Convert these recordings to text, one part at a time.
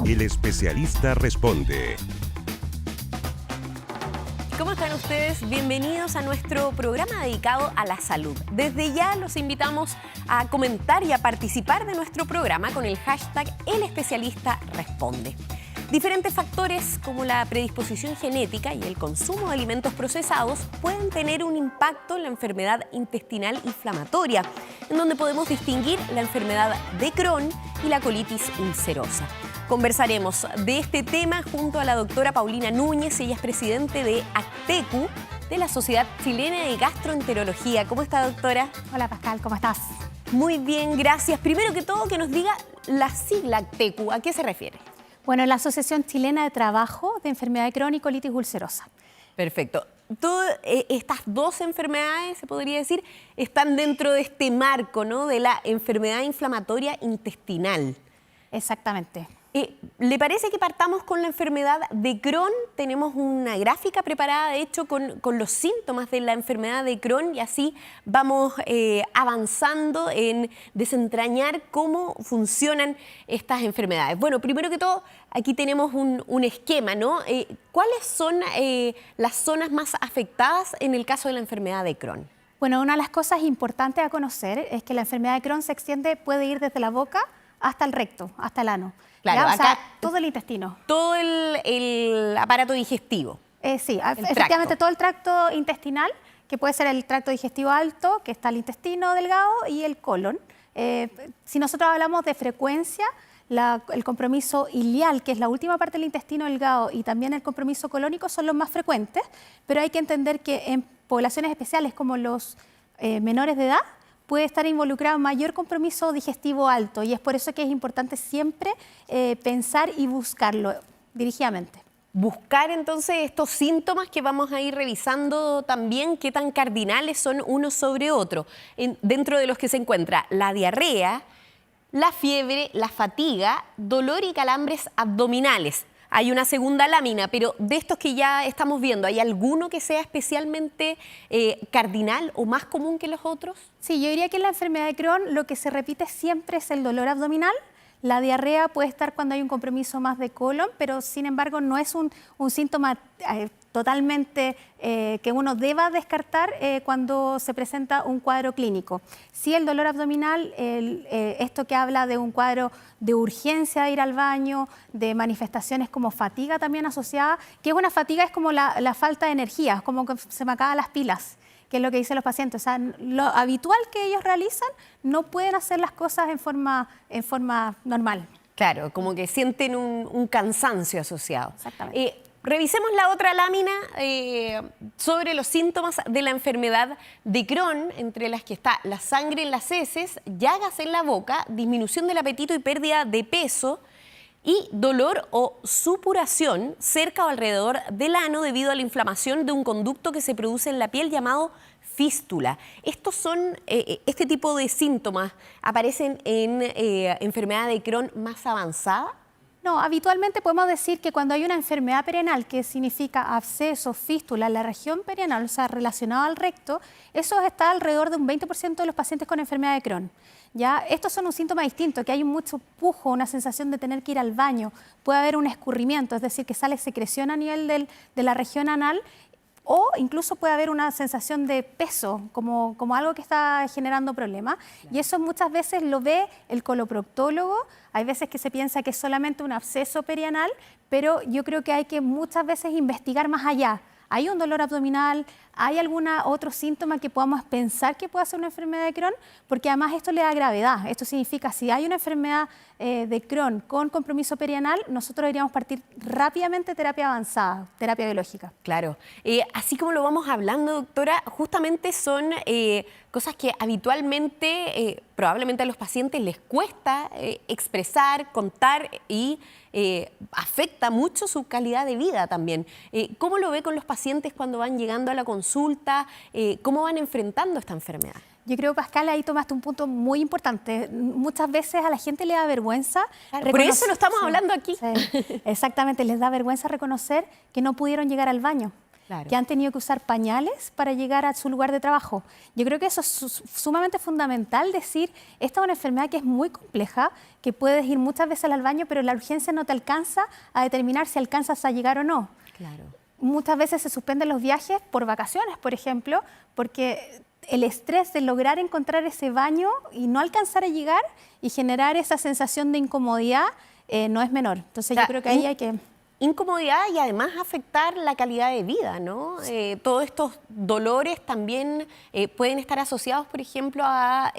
El especialista responde. ¿Cómo están ustedes? Bienvenidos a nuestro programa dedicado a la salud. Desde ya los invitamos a comentar y a participar de nuestro programa con el hashtag El Especialista Responde. Diferentes factores como la predisposición genética y el consumo de alimentos procesados pueden tener un impacto en la enfermedad intestinal inflamatoria, en donde podemos distinguir la enfermedad de Crohn y la colitis ulcerosa. Conversaremos de este tema junto a la doctora Paulina Núñez. Ella es presidente de ACTECU, de la Sociedad Chilena de Gastroenterología. ¿Cómo está, doctora? Hola, Pascal, ¿cómo estás? Muy bien, gracias. Primero que todo, que nos diga la sigla ACTECU. ¿A qué se refiere? Bueno, la Asociación Chilena de Trabajo de Enfermedad de Crohn y Colitis Ulcerosa. Perfecto. Todas estas dos enfermedades, se podría decir, están dentro de este marco, ¿no?, de la enfermedad inflamatoria intestinal. Exactamente. ¿Le parece que partamos con la enfermedad de Crohn? Tenemos una gráfica preparada, de hecho, con los síntomas de la enfermedad de Crohn y así vamos avanzando en desentrañar cómo funcionan estas enfermedades. Bueno, primero que todo, aquí tenemos un esquema, ¿no? ¿Cuáles son las zonas más afectadas en el caso de la enfermedad de Crohn? Bueno, una de las cosas importantes a conocer es que la enfermedad de Crohn se extiende, puede ir desde la boca hasta el recto, hasta el ano. Claro, ¿ya? O sea, acá todo el intestino. Todo el aparato digestivo. Sí, efectivamente todo el tracto intestinal, que puede ser el tracto digestivo alto, que está el intestino delgado y el colon. Si nosotros hablamos de frecuencia, el compromiso ileal, que es la última parte del intestino delgado, y también el compromiso colónico son los más frecuentes, pero hay que entender que en poblaciones especiales como los menores de edad, puede estar involucrado en mayor compromiso digestivo alto y es por eso que es importante siempre pensar y buscarlo dirigidamente. Buscar entonces estos síntomas que vamos a ir revisando también, qué tan cardinales son uno sobre otro, dentro de los que se encuentra la diarrea, la fiebre, la fatiga, dolor y calambres abdominales. Hay una segunda lámina, pero de estos que ya estamos viendo, ¿hay alguno que sea especialmente cardinal o más común que los otros? Sí, yo diría que en la enfermedad de Crohn lo que se repite siempre es el dolor abdominal. La diarrea puede estar cuando hay un compromiso más de colon, pero sin embargo no es un síntoma totalmente que uno deba descartar cuando se presenta un cuadro clínico. Sí, el dolor abdominal, esto que habla de un cuadro de urgencia de ir al baño, de manifestaciones como fatiga también asociada, que es una fatiga, es como la falta de energía, como que se me acaban las pilas, que es lo que dicen los pacientes. O sea, lo habitual que ellos realizan, no pueden hacer las cosas en forma normal. Claro, como que sienten un cansancio asociado. Exactamente. Revisemos la otra lámina sobre los síntomas de la enfermedad de Crohn, entre las que está la sangre en las heces, llagas en la boca, disminución del apetito y pérdida de peso, y dolor o supuración cerca o alrededor del ano debido a la inflamación de un conducto que se produce en la piel llamado fístula. Este tipo de síntomas aparecen en enfermedad de Crohn más avanzada. No, habitualmente podemos decir que cuando hay una enfermedad perianal, que significa absceso, fístula, en la región perianal, o sea, relacionado al recto, eso está alrededor de un 20% de los pacientes con enfermedad de Crohn. ¿Ya? Estos son un síntoma distinto, que hay mucho pujo, una sensación de tener que ir al baño, puede haber un escurrimiento, es decir, que sale secreción a nivel de la región anal, o incluso puede haber una sensación de peso, como algo que está generando problemas. Claro. Y eso muchas veces lo ve el coloproctólogo. Hay veces que se piensa que es solamente un absceso perianal, pero yo creo que hay que muchas veces investigar más allá. ¿Hay un dolor abdominal? ¿Hay algún otro síntoma que podamos pensar que pueda ser una enfermedad de Crohn? Porque además esto le da gravedad. Esto significa, si hay una enfermedad de Crohn con compromiso perianal, nosotros deberíamos partir rápidamente terapia avanzada, terapia biológica. Claro. Así como lo vamos hablando, doctora, justamente son cosas que habitualmente, probablemente a los pacientes les cuesta expresar, contar y afecta mucho su calidad de vida también. ¿Cómo lo ve con los pacientes cuando van llegando a la consulta? ¿Cómo van enfrentando esta enfermedad? Yo creo, Pascal, ahí tomaste un punto muy importante. Muchas veces a la gente le da vergüenza. Claro, por eso lo estamos hablando aquí. Sí, exactamente, les da vergüenza reconocer que no pudieron llegar al baño. Claro. que han tenido que usar pañales para llegar a su lugar de trabajo. Yo creo que eso es sumamente fundamental, decir, esta es una enfermedad que es muy compleja, que puedes ir muchas veces al baño, pero la urgencia no te alcanza a determinar si alcanzas a llegar o no. Claro. Muchas veces se suspenden los viajes por vacaciones, por ejemplo, porque el estrés de lograr encontrar ese baño y no alcanzar a llegar y generar esa sensación de incomodidad no es menor. Entonces, yo creo que ahí hay que... Incomodidad y además afectar la calidad de vida, ¿no? Todos estos dolores también pueden estar asociados, por ejemplo, a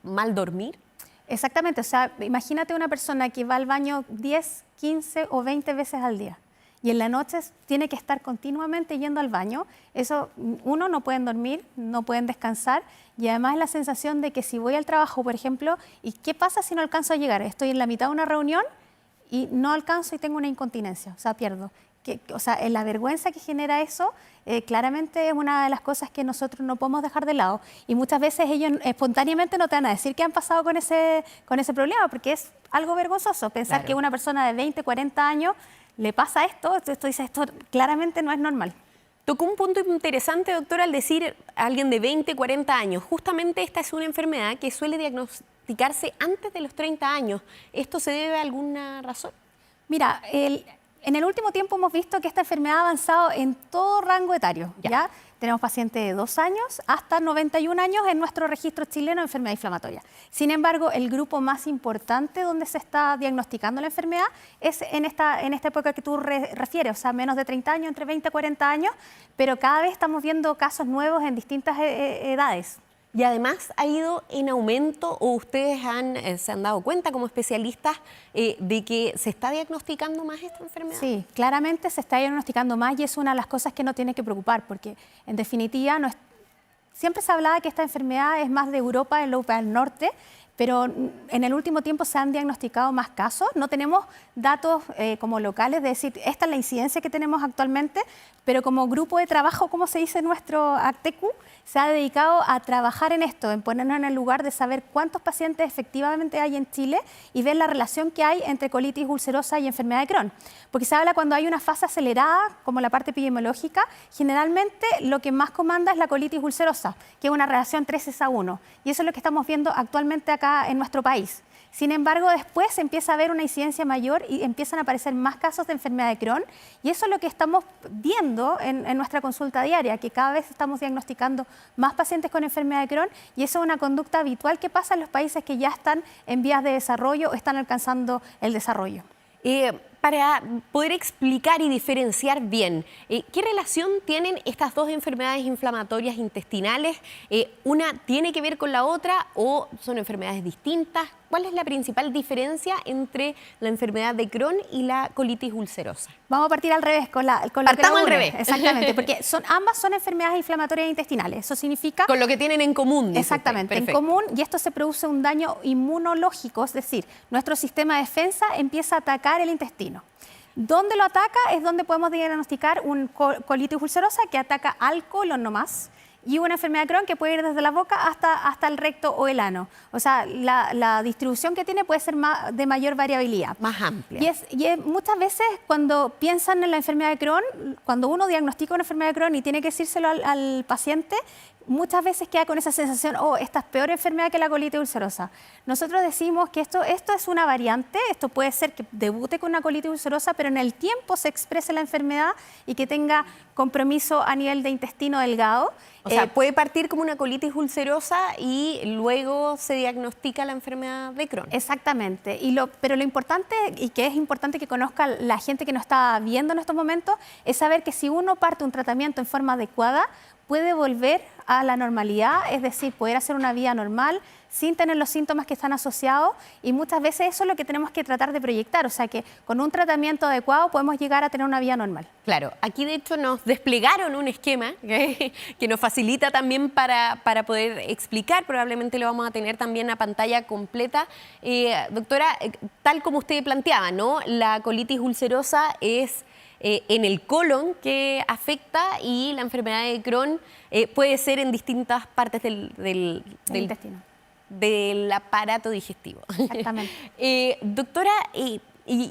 mal dormir. Exactamente, o sea, imagínate una persona que va al baño 10, 15 o 20 veces al día y en la noche tiene que estar continuamente yendo al baño. Eso, uno, no pueden dormir, no pueden descansar y además la sensación de que si voy al trabajo, por ejemplo, ¿y qué pasa si no alcanzo a llegar? Estoy en la mitad de una reunión y no alcanzo y tengo una incontinencia, o sea, pierdo. O sea, la vergüenza que genera eso claramente es una de las cosas que nosotros no podemos dejar de lado. Y muchas veces ellos espontáneamente no te van a decir qué han pasado con ese problema, porque es algo vergonzoso pensar que una persona de 20, 40 años le pasa esto, tú dices, esto claramente no es normal. Tocó un punto interesante, doctora, al decir a alguien de 20, 40 años. Justamente esta es una enfermedad que suele diagnosticarse antes de los 30 años. ¿Esto se debe a alguna razón? Mira, en el último tiempo hemos visto que esta enfermedad ha avanzado en todo rango etario. ¿Ya? Tenemos pacientes de 2 años hasta 91 años en nuestro registro chileno de enfermedad inflamatoria. Sin embargo, el grupo más importante donde se está diagnosticando la enfermedad es en esta época que tú refieres, o sea, menos de 30 años, entre 20 y 40 años, pero cada vez estamos viendo casos nuevos en distintas edades. Y además ha ido en aumento, o ustedes se han dado cuenta como especialistas de que se está diagnosticando más esta enfermedad. Sí, claramente se está diagnosticando más y es una de las cosas que no tiene que preocupar, porque en definitiva siempre se hablaba que esta enfermedad es más de Europa del norte, pero en el último tiempo se han diagnosticado más casos. No tenemos datos como locales de decir, esta es la incidencia que tenemos actualmente, pero como grupo de trabajo, como se dice en nuestro ACTECU, se ha dedicado a trabajar en esto, en ponernos en el lugar de saber cuántos pacientes efectivamente hay en Chile y ver la relación que hay entre colitis ulcerosa y enfermedad de Crohn. Porque se habla cuando hay una fase acelerada, como la parte epidemiológica, generalmente lo que más comanda es la colitis ulcerosa, que es una relación 3:1. Y eso es lo que estamos viendo actualmente acá en nuestro país. Sin embargo, después empieza a haber una incidencia mayor y empiezan a aparecer más casos de enfermedad de Crohn. Y eso es lo que estamos viendo en nuestra consulta diaria, que cada vez estamos diagnosticando más pacientes con enfermedad de Crohn. Y eso es una conducta habitual que pasa en los países que ya están en vías de desarrollo o están alcanzando el desarrollo. Para poder explicar y diferenciar bien, ¿qué relación tienen estas dos enfermedades inflamatorias intestinales? ¿Una tiene que ver con la otra o son enfermedades distintas? ¿Cuál es la principal diferencia entre la enfermedad de Crohn y la colitis ulcerosa? Vamos a partir al revés, Partamos al revés. Exactamente, porque ambas son enfermedades inflamatorias intestinales. Eso significa... Con lo que tienen en común. Exactamente, en común, y esto se produce un daño inmunológico, es decir, nuestro sistema de defensa empieza a atacar el intestino. ¿Dónde lo ataca? Es donde podemos diagnosticar un colitis ulcerosa que ataca al colon nomás, y una enfermedad de Crohn que puede ir desde la boca hasta el recto o el ano. O sea, la distribución que tiene puede ser de mayor variabilidad. Más amplia. Y muchas veces cuando piensan en la enfermedad de Crohn, cuando uno diagnostica una enfermedad de Crohn y tiene que decírselo al paciente, muchas veces queda con esa sensación, esta es peor enfermedad que la colitis ulcerosa. Nosotros decimos que esto es una variante, esto puede ser que debute con una colitis ulcerosa, pero en el tiempo se exprese la enfermedad y que tenga compromiso a nivel de intestino delgado. O sea, puede partir como una colitis ulcerosa y luego se diagnostica la enfermedad de Crohn. Exactamente, pero lo importante, y que es importante que conozca la gente que nos está viendo en estos momentos, es saber que si uno parte un tratamiento en forma adecuada, puede volver a la normalidad, es decir, poder hacer una vida normal sin tener los síntomas que están asociados, y muchas veces eso es lo que tenemos que tratar de proyectar, o sea que con un tratamiento adecuado podemos llegar a tener una vida normal. Claro, aquí de hecho nos desplegaron un esquema que nos facilita también para poder explicar, probablemente lo vamos a tener también a pantalla completa. Doctora, tal como usted planteaba, ¿no? La colitis ulcerosa es en el colon que afecta, y la enfermedad de Crohn puede ser en distintas partes del intestino, del aparato digestivo. Exactamente. Doctora, y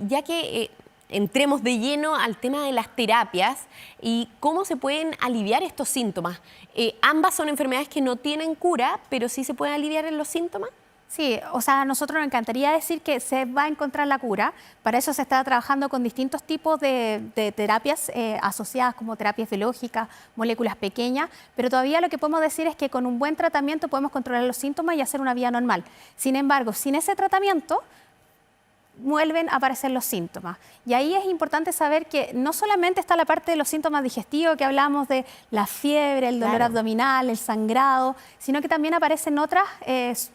ya que entremos de lleno al tema de las terapias y cómo se pueden aliviar estos síntomas. Ambas son enfermedades que no tienen cura, pero sí se pueden aliviar en los síntomas. Sí, o sea, a nosotros nos encantaría decir que se va a encontrar la cura. Para eso se está trabajando con distintos tipos de terapias asociadas como terapias biológicas, moléculas pequeñas, pero todavía lo que podemos decir es que con un buen tratamiento podemos controlar los síntomas y hacer una vida normal. Sin embargo, sin ese tratamiento vuelven a aparecer los síntomas. Y ahí es importante saber que no solamente está la parte de los síntomas digestivos, que hablamos de la fiebre, el dolor abdominal, el sangrado, sino que también aparecen otras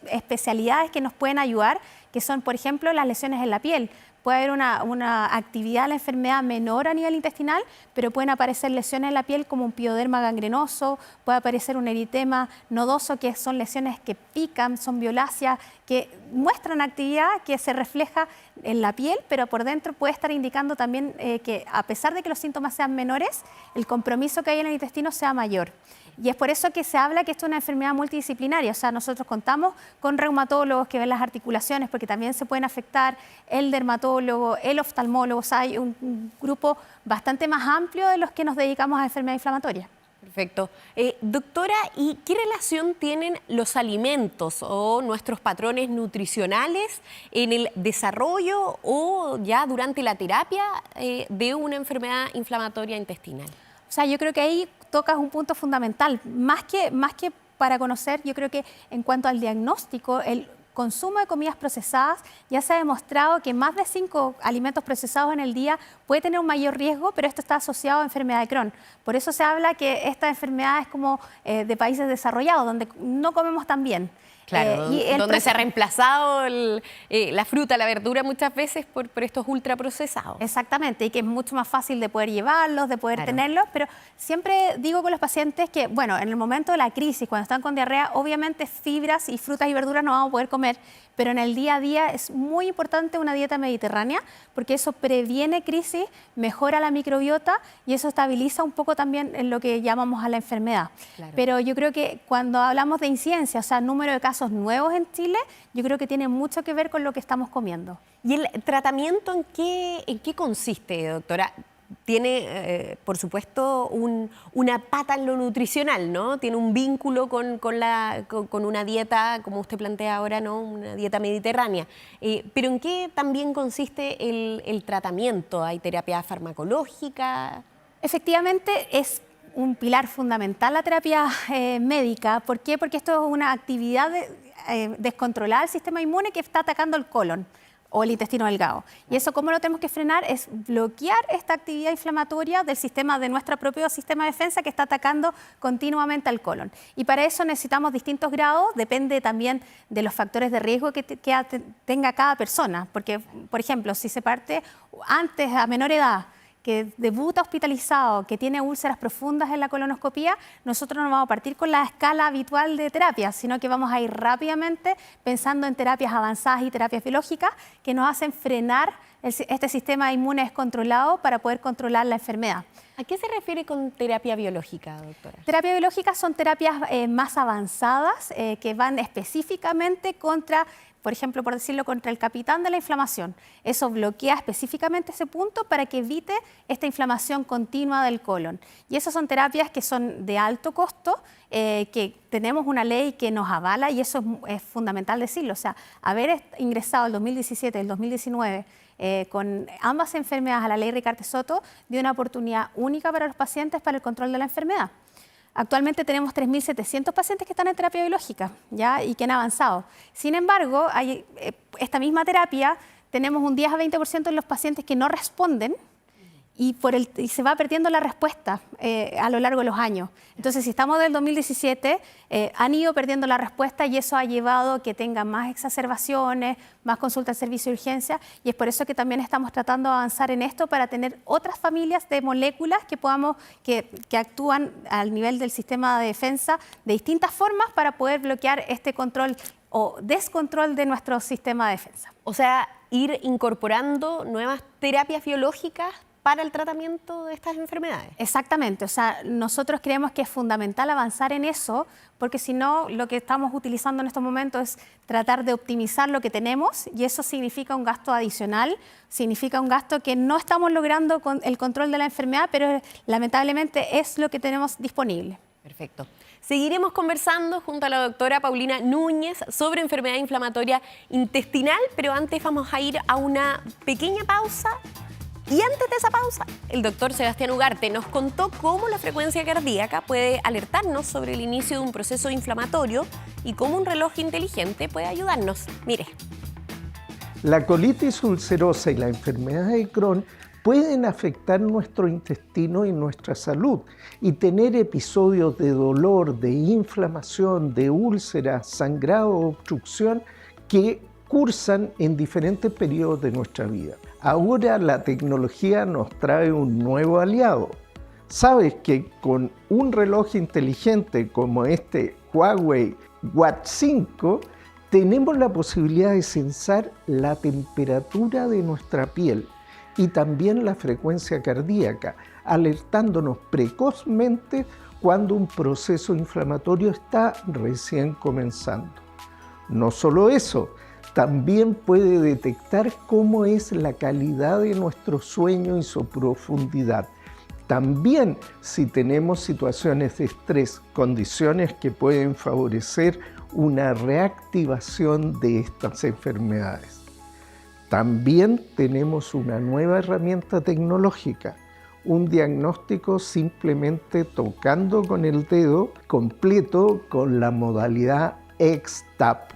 especialidades que nos pueden ayudar, que son, por ejemplo, las lesiones en la piel. Puede haber una actividad de la enfermedad menor a nivel intestinal, pero pueden aparecer lesiones en la piel como un pioderma gangrenoso, puede aparecer un eritema nodoso, que son lesiones que pican, son violáceas, que muestran actividad que se refleja en la piel, pero por dentro puede estar indicando también que a pesar de que los síntomas sean menores, el compromiso que hay en el intestino sea mayor. Y es por eso que se habla que esto es una enfermedad multidisciplinaria. O sea, nosotros contamos con reumatólogos que ven las articulaciones porque también se pueden afectar, el dermatólogo, el oftalmólogo. O sea, hay un grupo bastante más amplio de los que nos dedicamos a enfermedad inflamatoria. Perfecto. Doctora, ¿y qué relación tienen los alimentos o nuestros patrones nutricionales en el desarrollo o ya durante la terapia de una enfermedad inflamatoria intestinal? O sea, yo creo que ahí tocas un punto fundamental. Más que para conocer, yo creo que en cuanto al diagnóstico, el consumo de comidas procesadas, ya se ha demostrado que más de 5 alimentos procesados en el día puede tener un mayor riesgo, pero esto está asociado a enfermedad de Crohn. Por eso se habla que esta enfermedad es como de países desarrollados, donde no comemos tan bien. Claro, donde se ha reemplazado la fruta, la verdura muchas veces por estos ultraprocesados. Exactamente, y que es mucho más fácil de poder llevarlos, de poder tenerlos, pero siempre digo con los pacientes que, bueno, en el momento de la crisis, cuando están con diarrea, obviamente fibras y frutas y verduras no vamos a poder comer, pero en el día a día es muy importante una dieta mediterránea, porque eso previene crisis, mejora la microbiota y eso estabiliza un poco también en lo que llamamos a la enfermedad. Claro. Pero yo creo que cuando hablamos de incidencia, o sea, número de casos nuevos en Chile, yo creo que tiene mucho que ver con lo que estamos comiendo. ¿Y el tratamiento en qué consiste, doctora? Tiene, por supuesto, una pata en lo nutricional, ¿no? Tiene un vínculo con una dieta, como usted plantea ahora, ¿no? Una dieta mediterránea. Pero ¿en qué también consiste el tratamiento? ¿Hay terapia farmacológica? Efectivamente, es un pilar fundamental la terapia médica. ¿Por qué? Porque esto es una actividad descontrolada del sistema inmune que está atacando el colon o el intestino delgado. Y eso, ¿cómo lo tenemos que frenar? Es bloquear esta actividad inflamatoria del sistema, de nuestro propio sistema de defensa que está atacando continuamente al colon. Y para eso necesitamos distintos grados, depende también de los factores de riesgo que tenga cada persona. Porque, por ejemplo, si se parte antes, a menor edad, que debuta hospitalizado, que tiene úlceras profundas en la colonoscopía, nosotros no vamos a partir con la escala habitual de terapia, sino que vamos a ir rápidamente pensando en terapias avanzadas y terapias biológicas que nos hacen frenar este sistema inmune descontrolado para poder controlar la enfermedad. ¿A qué se refiere con terapia biológica, doctora? Terapia biológica son terapias más avanzadas que van específicamente contra, por ejemplo, por decirlo, contra el capitán de la inflamación. Eso bloquea específicamente ese punto para que evite esta inflamación continua del colon. Y esas son terapias que son de alto costo, que tenemos una ley que nos avala y eso es fundamental decirlo. O sea, haber ingresado el 2017 y el 2019 con ambas enfermedades a la ley Ricarte-Soto dio una oportunidad única para los pacientes para el control de la enfermedad. Actualmente tenemos 3.700 pacientes que están en terapia biológica, ¿ya? Y que han avanzado. Sin embargo, hay, esta misma terapia tenemos un 10 a 20% de los pacientes que no responden y se va perdiendo la respuesta a lo largo de los años. Entonces, si estamos del 2017, han ido perdiendo la respuesta y eso ha llevado a que tengan más exacerbaciones, más consultas al servicio de urgencia y es por eso que también estamos tratando de avanzar en esto para tener otras familias de moléculas que actúan al nivel del sistema de defensa de distintas formas para poder bloquear este control o descontrol de nuestro sistema de defensa. O sea, ir incorporando nuevas terapias biológicas para el tratamiento de estas enfermedades. Exactamente, o sea, nosotros creemos que es fundamental avanzar en eso, porque si no, lo que estamos utilizando en estos momentos es tratar de optimizar lo que tenemos y eso significa un gasto adicional, significa un gasto que no estamos logrando con el control de la enfermedad, pero lamentablemente es lo que tenemos disponible. Perfecto. Seguiremos conversando junto a la doctora Paulina Núñez sobre enfermedad inflamatoria intestinal, pero antes vamos a ir a una pequeña pausa. Y antes de esa pausa, el doctor Sebastián Ugarte nos contó cómo la frecuencia cardíaca puede alertarnos sobre el inicio de un proceso inflamatorio y cómo un reloj inteligente puede ayudarnos. Mire. La colitis ulcerosa y la enfermedad de Crohn pueden afectar nuestro intestino y nuestra salud y tener episodios de dolor, de inflamación, de úlceras, sangrado o obstrucción que cursan en diferentes periodos de nuestra vida. Ahora la tecnología nos trae un nuevo aliado. Sabes que con un reloj inteligente como este Huawei Watch 5 tenemos la posibilidad de censar la temperatura de nuestra piel y también la frecuencia cardíaca, alertándonos precozmente cuando un proceso inflamatorio está recién comenzando. No solo eso, también puede detectar cómo es la calidad de nuestro sueño y su profundidad. También si tenemos situaciones de estrés, condiciones que pueden favorecer una reactivación de estas enfermedades. También tenemos una nueva herramienta tecnológica, un diagnóstico simplemente tocando con el dedo completo con la modalidad X-TAP.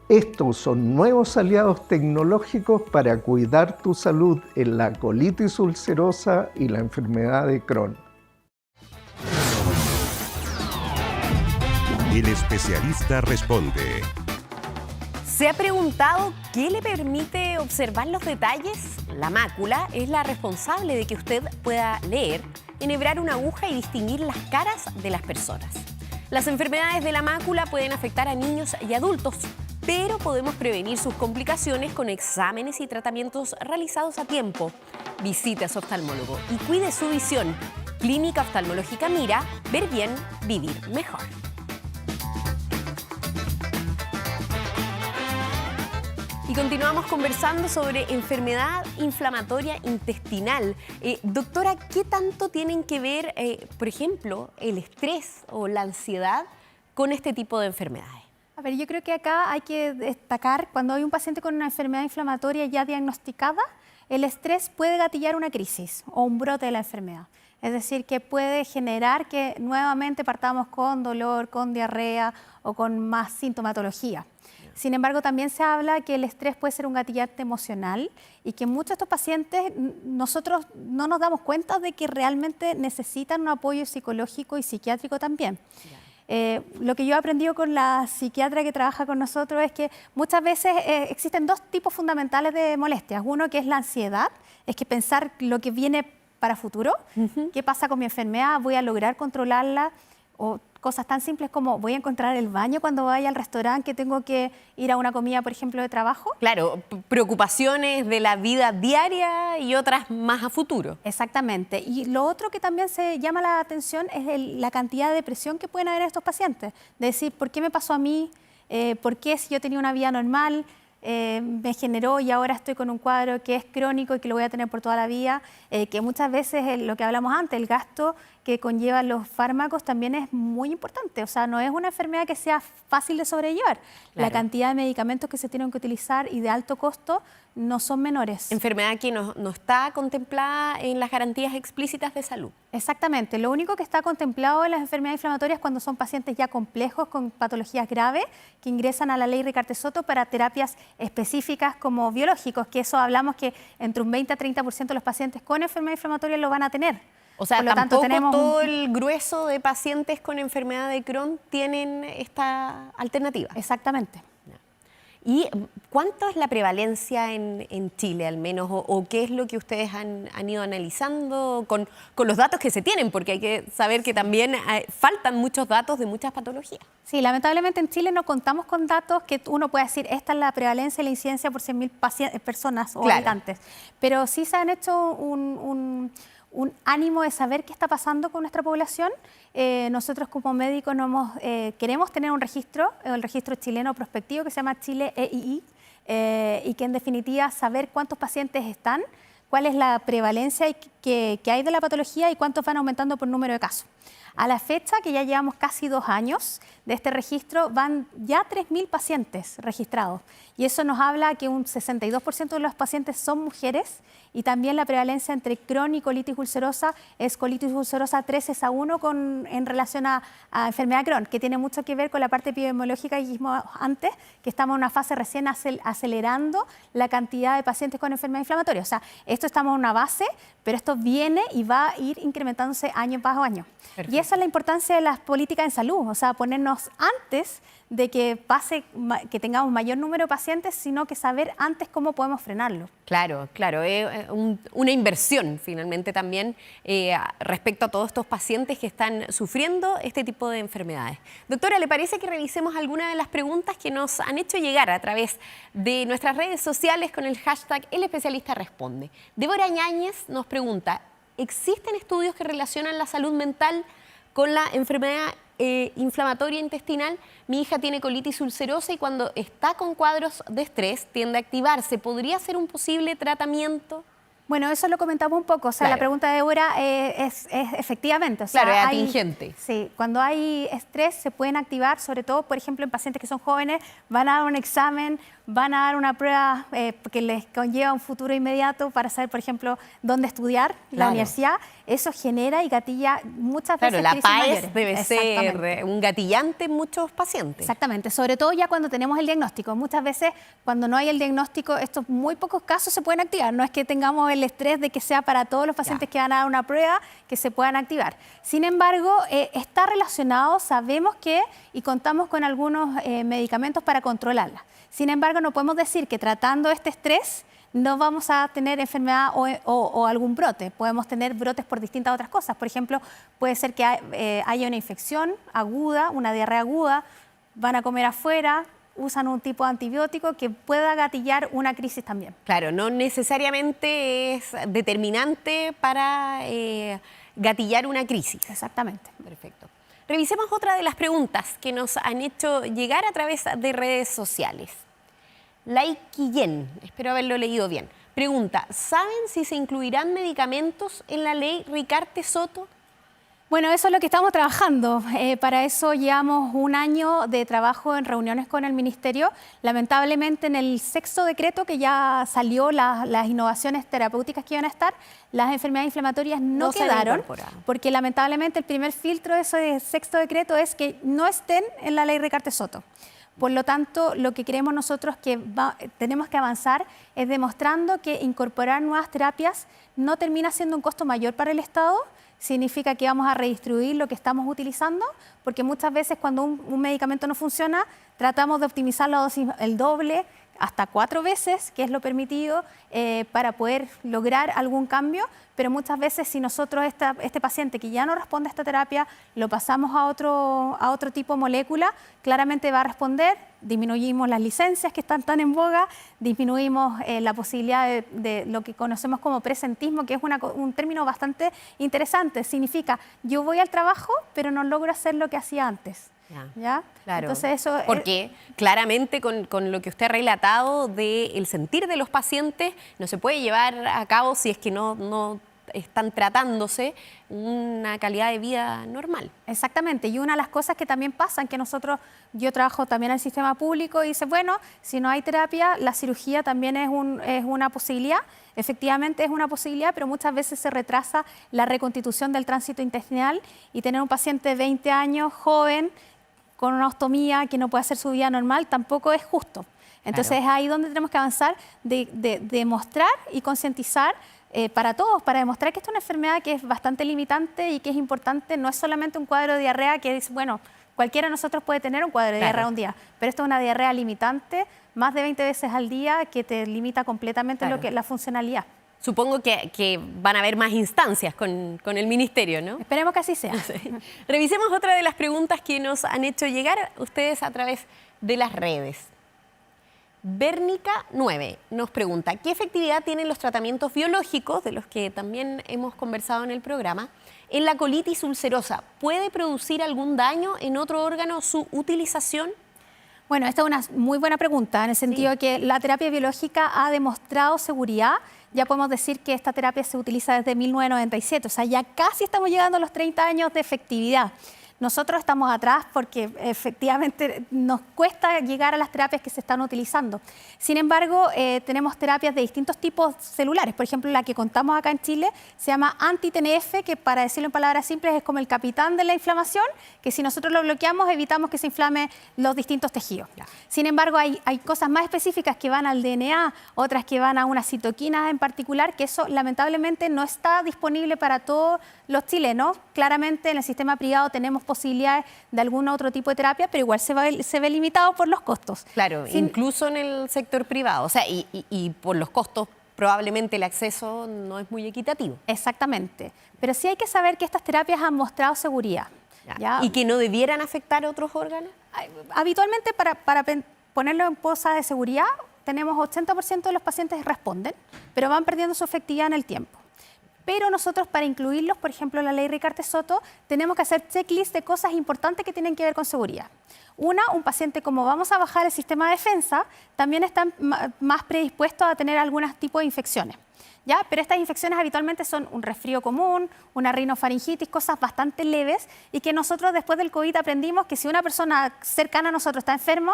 Estos son nuevos aliados tecnológicos para cuidar tu salud en la colitis ulcerosa y la enfermedad de Crohn. El especialista responde. ¿Se ha preguntado qué le permite observar los detalles? La mácula es la responsable de que usted pueda leer, enhebrar una aguja y distinguir las caras de las personas. Las enfermedades de la mácula pueden afectar a niños y adultos, pero podemos prevenir sus complicaciones con exámenes y tratamientos realizados a tiempo. Visite a su oftalmólogo y cuide su visión. Clínica Oftalmológica Mira, ver bien, vivir mejor. Y continuamos conversando sobre enfermedad inflamatoria intestinal. Doctora, ¿qué tanto tienen que ver, por ejemplo, el estrés o la ansiedad con este tipo de enfermedades? A ver, yo creo que acá hay que destacar, cuando hay un paciente con una enfermedad inflamatoria ya diagnosticada, el estrés puede gatillar una crisis o un brote de la enfermedad. Es decir, que puede generar que nuevamente partamos con dolor, con diarrea o con más sintomatología. Sin embargo, también se habla que el estrés puede ser un gatillante emocional y que muchos de estos pacientes nosotros no nos damos cuenta de que realmente necesitan un apoyo psicológico y psiquiátrico también. Lo que yo he aprendido con la psiquiatra que trabaja con nosotros es que muchas veces existen dos tipos fundamentales de molestias. Uno que es la ansiedad, es que pensar lo que viene para futuro, qué pasa con mi enfermedad, voy a lograr controlarla, o cosas tan simples como voy a encontrar el baño cuando vaya al restaurante, que tengo que ir a una comida, por ejemplo, de trabajo. Claro, preocupaciones de la vida diaria y otras más a futuro. Exactamente. Y lo otro que también se llama la atención es la cantidad de depresión que pueden haber en estos pacientes. De decir, ¿por qué me pasó a mí? ¿Por qué si yo tenía una vida normal me generó y ahora estoy con un cuadro que es crónico y que lo voy a tener por toda la vida? Que muchas veces, lo que hablamos antes, el gasto que conllevan los fármacos también es muy importante. O sea, no es una enfermedad que sea fácil de sobrellevar. Claro. La cantidad de medicamentos que se tienen que utilizar y de alto costo no son menores. Enfermedad que no está contemplada en las garantías explícitas de salud. Exactamente. Lo único que está contemplado en las enfermedades inflamatorias cuando son pacientes ya complejos con patologías graves que ingresan a la ley Ricarte-Soto para terapias específicas como biológicos, que eso hablamos que entre un 20 a 30% de los pacientes con enfermedad inflamatoria lo van a tener. O sea, tampoco todo el grueso de pacientes con enfermedad de Crohn tienen esta alternativa. Exactamente. ¿Y cuánto es la prevalencia en Chile al menos? ¿O qué es lo que ustedes han ido analizando con los datos que se tienen? Porque hay que saber que también faltan muchos datos de muchas patologías. Sí, lamentablemente en Chile no contamos con datos que uno pueda decir esta es la prevalencia y la incidencia por 100.000 personas o habitantes. Pero sí se han hecho un ánimo de saber qué está pasando con nuestra población. Nosotros como médicos queremos tener un registro, el registro chileno prospectivo que se llama Chile EII, y que en definitiva saber cuántos pacientes están, cuál es la prevalencia que hay de la patología y cuántos van aumentando por número de casos. A la fecha, que ya llevamos casi 2 años de este registro, van ya 3.000 pacientes registrados. Y eso nos habla que un 62% de los pacientes son mujeres y también la prevalencia entre Crohn y colitis ulcerosa es colitis ulcerosa 3:1 en relación a enfermedad Crohn, que tiene mucho que ver con la parte epidemiológica que dijimos antes, que estamos en una fase recién acelerando la cantidad de pacientes con enfermedad inflamatoria. O sea, esto estamos en una base, pero esto viene y va a ir incrementándose año tras año. Perfecto. Y esa es la importancia de las políticas en salud, o sea, ponernos antes de que que tengamos mayor número de pacientes, sino que saber antes cómo podemos frenarlo. Claro, claro, es una inversión finalmente también respecto a todos estos pacientes que están sufriendo este tipo de enfermedades. Doctora, ¿le parece que revisemos algunas de las preguntas que nos han hecho llegar a través de nuestras redes sociales con el hashtag El Especialista Responde? Débora Ñáñez nos pregunta, ¿existen estudios que relacionan la salud mental con la enfermedad inflamatoria intestinal? Mi hija tiene colitis ulcerosa y cuando está con cuadros de estrés tiende a activarse. ¿Podría ser un posible tratamiento? Bueno, eso lo comentamos un poco. O sea, claro, la pregunta de Débora es efectivamente. O sea, claro, es atingente. Sí, cuando hay estrés se pueden activar, sobre todo, por ejemplo, en pacientes que son jóvenes, van a dar un examen, van a dar una prueba que les conlleva un futuro inmediato para saber, por ejemplo, dónde estudiar, la universidad. Eso genera y gatilla muchas veces la crisis PAES mayores. Debe ser un gatillante en muchos pacientes. Exactamente, sobre todo ya cuando tenemos el diagnóstico. Muchas veces cuando no hay el diagnóstico, estos muy pocos casos se pueden activar. No es que tengamos el estrés de que sea para todos los pacientes que van a dar una prueba que se puedan activar. Sin embargo, está relacionado, sabemos que, y contamos con algunos medicamentos para controlarla. Sin embargo, no podemos decir que tratando este estrés no vamos a tener enfermedad o algún brote. Podemos tener brotes por distintas otras cosas. Por ejemplo, puede ser que haya una infección aguda, una diarrea aguda, van a comer afuera, usan un tipo de antibiótico que pueda gatillar una crisis también. Claro, no necesariamente es determinante para gatillar una crisis. Exactamente. Perfecto. Revisemos otra de las preguntas que nos han hecho llegar a través de redes sociales. Laikillen, espero haberlo leído bien, pregunta, ¿saben si se incluirán medicamentos en la ley Ricarte-Soto? Bueno, eso es lo que estamos trabajando. Para eso llevamos 1 año de trabajo en reuniones con el Ministerio. Lamentablemente en el 6º decreto que ya salió, las innovaciones terapéuticas que iban a estar, las enfermedades inflamatorias no quedaron, porque lamentablemente el primer filtro de ese 6º decreto es que no estén en la ley Ricarte-Soto. Por lo tanto, lo que creemos nosotros que tenemos que avanzar es demostrando que incorporar nuevas terapias no termina siendo un costo mayor para el Estado. Significa que vamos a redistribuir lo que estamos utilizando, porque muchas veces cuando un medicamento no funciona, tratamos de optimizar la dosis el doble, hasta 4 veces, que es lo permitido, para poder lograr algún cambio, pero muchas veces si nosotros este paciente que ya no responde a esta terapia, lo pasamos a otro tipo de molécula, claramente va a responder, disminuimos las licencias que están tan en boga, disminuimos la posibilidad de lo que conocemos como presentismo, que es un término bastante interesante. Significa, yo voy al trabajo, pero no logro hacer lo que hacía antes. ¿Ya? Claro. Entonces eso porque claramente con lo que usted ha relatado del sentir de los pacientes no se puede llevar a cabo si es que no están tratándose una calidad de vida normal. Exactamente, y una de las cosas que también pasan, que yo trabajo también en el sistema público y dice, bueno, si no hay terapia, la cirugía también es una posibilidad. Efectivamente es una posibilidad, pero muchas veces se retrasa la reconstitución del tránsito intestinal y tener un paciente de 20 años, joven, con una ostomía que no puede hacer su vida normal, tampoco es justo. Entonces es ahí donde tenemos que avanzar, de demostrar y concientizar para todos, para demostrar que esta es una enfermedad que es bastante limitante y que es importante, no es solamente un cuadro de diarrea que dice, bueno, Cualquiera de nosotros puede tener un cuadro de diarrea un día, pero esto es una diarrea limitante, más de 20 veces al día, que te limita completamente la funcionalidad. Supongo que van a haber más instancias con el ministerio, ¿no? Esperemos que así sea. Sí. Revisemos otra de las preguntas que nos han hecho llegar ustedes a través de las redes. Bernica 9 nos pregunta, ¿qué efectividad tienen los tratamientos biológicos, de los que también hemos conversado en el programa, en la colitis ulcerosa? ¿Puede producir algún daño en otro órgano su utilización? Bueno, esta es una muy buena pregunta, en el sentido de que la terapia biológica ha demostrado seguridad. Ya podemos decir que esta terapia se utiliza desde 1997, o sea, ya casi estamos llegando a los 30 años de efectividad. Nosotros estamos atrás porque efectivamente nos cuesta llegar a las terapias que se están utilizando. Sin embargo, tenemos terapias de distintos tipos celulares. Por ejemplo, la que contamos acá en Chile se llama anti-TNF, que para decirlo en palabras simples es como el capitán de la inflamación, que si nosotros lo bloqueamos evitamos que se inflame los distintos tejidos. Sin embargo, hay cosas más específicas que van al DNA, otras que van a unas citoquinas en particular, que eso lamentablemente no está disponible para todos los chilenos. Claramente en el sistema privado tenemos posibilidades de algún otro tipo de terapia, pero igual se ve limitado por los costos. Claro, incluso en el sector privado, o sea, y por los costos probablemente el acceso no es muy equitativo. Exactamente, pero sí hay que saber que estas terapias han mostrado seguridad. ¿Ya? ¿Y que no debieran afectar otros órganos? Habitualmente para ponerlo en posa de seguridad, tenemos 80% de los pacientes que responden, pero van perdiendo su efectividad en el tiempo. Pero nosotros, para incluirlos, por ejemplo, en la ley Ricarte-Soto, tenemos que hacer checklist de cosas importantes que tienen que ver con seguridad. Un paciente, como vamos a bajar el sistema de defensa, también está más predispuesto a tener algún tipo de infecciones. ¿Ya? Pero estas infecciones habitualmente son un resfrío común, una rinofaringitis, cosas bastante leves, y que nosotros después del COVID aprendimos que si una persona cercana a nosotros está enfermo,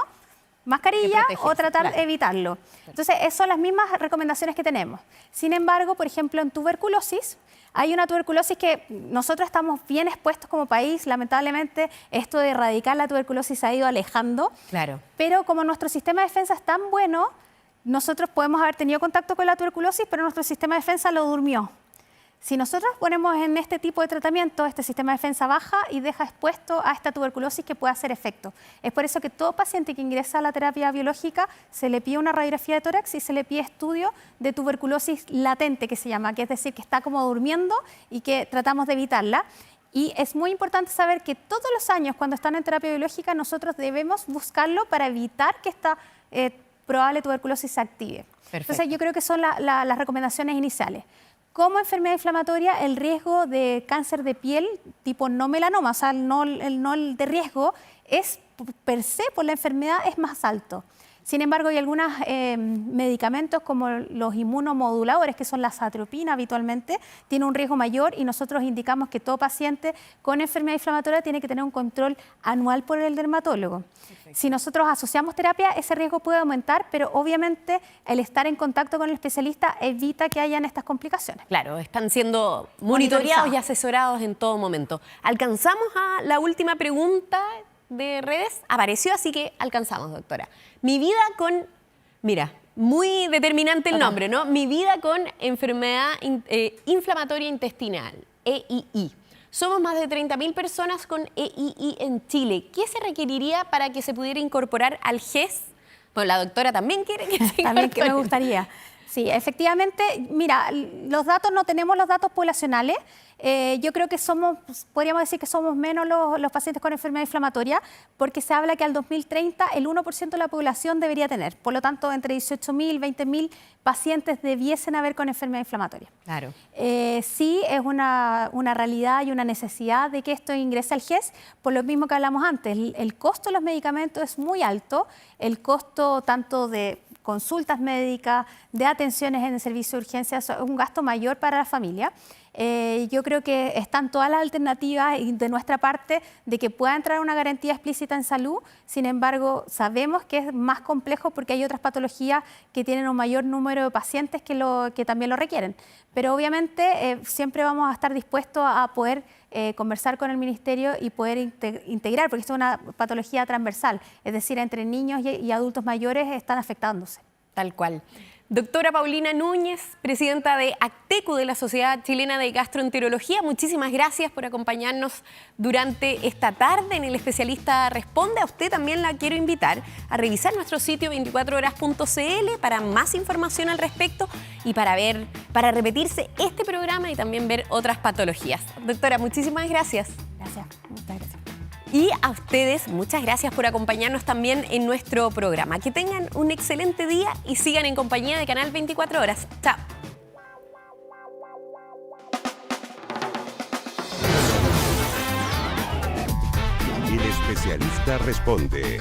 mascarilla o tratar de evitarlo. Entonces, esas son las mismas recomendaciones que tenemos. Sin embargo, por ejemplo, en tuberculosis, hay una tuberculosis que nosotros estamos bien expuestos como país. Lamentablemente, esto de erradicar la tuberculosis se ha ido alejando. Claro. Pero como nuestro sistema de defensa es tan bueno, nosotros podemos haber tenido contacto con la tuberculosis, pero nuestro sistema de defensa lo durmió. Si nosotros ponemos en este tipo de tratamiento, este sistema de defensa baja y deja expuesto a esta tuberculosis que puede hacer efecto. Es por eso que todo paciente que ingresa a la terapia biológica se le pide una radiografía de tórax y se le pide estudio de tuberculosis latente, que se llama, que es decir, que está como durmiendo y que tratamos de evitarla. Y es muy importante saber que todos los años, cuando están en terapia biológica, nosotros debemos buscarlo para evitar que esta probable tuberculosis se active. Perfecto. Entonces, yo creo que son las recomendaciones iniciales. Como enfermedad inflamatoria, el riesgo de cáncer de piel tipo no melanoma, o sea, el no de riesgo, es per se por la enfermedad es más alto. Sin embargo, hay algunos medicamentos como los inmunomoduladores, que son la atropina habitualmente, tiene un riesgo mayor y nosotros indicamos que todo paciente con enfermedad inflamatoria tiene que tener un control anual por el dermatólogo. Perfecto. Si nosotros asociamos terapia, ese riesgo puede aumentar, pero obviamente el estar en contacto con el especialista evita que hayan estas complicaciones. Claro, están siendo monitoreados y asesorados en todo momento. Alcanzamos a la última pregunta de redes, apareció, así que alcanzamos, doctora. Mi vida con, mira, muy determinante el nombre, ¿no? Mi vida con enfermedad inflamatoria intestinal, EII. Somos más de 30.000 personas con EII en Chile. ¿Qué se requeriría para que se pudiera incorporar al GES? Bueno, la doctora también quiere que se incorpore. También que me gustaría. Sí, efectivamente, mira, los datos, no tenemos los datos poblacionales. Yo creo que podríamos decir que somos menos los pacientes con enfermedad inflamatoria, porque se habla que al 2030 el 1% de la población debería tener. Por lo tanto, entre 18.000 y 20.000 pacientes debiesen haber con enfermedad inflamatoria. Claro. Sí, es una realidad y una necesidad de que esto ingrese al GES, por lo mismo que hablamos antes. El costo de los medicamentos es muy alto, el costo tanto de consultas médicas, de atenciones en el servicio de urgencias, es un gasto mayor para la familia. Yo creo que están todas las alternativas de nuestra parte de que pueda entrar una garantía explícita en salud. Sin embargo, sabemos que es más complejo porque hay otras patologías que tienen un mayor número de pacientes que también lo requieren. Pero obviamente siempre vamos a estar dispuestos a poder conversar con el Ministerio y poder integrar, porque esto es una patología transversal, es decir, entre niños y adultos mayores están afectándose. Tal cual. Doctora Paulina Núñez, presidenta de ACTECU, de la Sociedad Chilena de Gastroenterología, muchísimas gracias por acompañarnos durante esta tarde en El Especialista Responde. A usted también la quiero invitar a revisar nuestro sitio 24horas.cl para más información al respecto y para repetirse este programa y también ver otras patologías. Doctora, muchísimas gracias. Gracias, muchas gracias. Y a ustedes, muchas gracias por acompañarnos también en nuestro programa. Que tengan un excelente día y sigan en compañía de Canal 24 Horas. Chao. El Especialista Responde.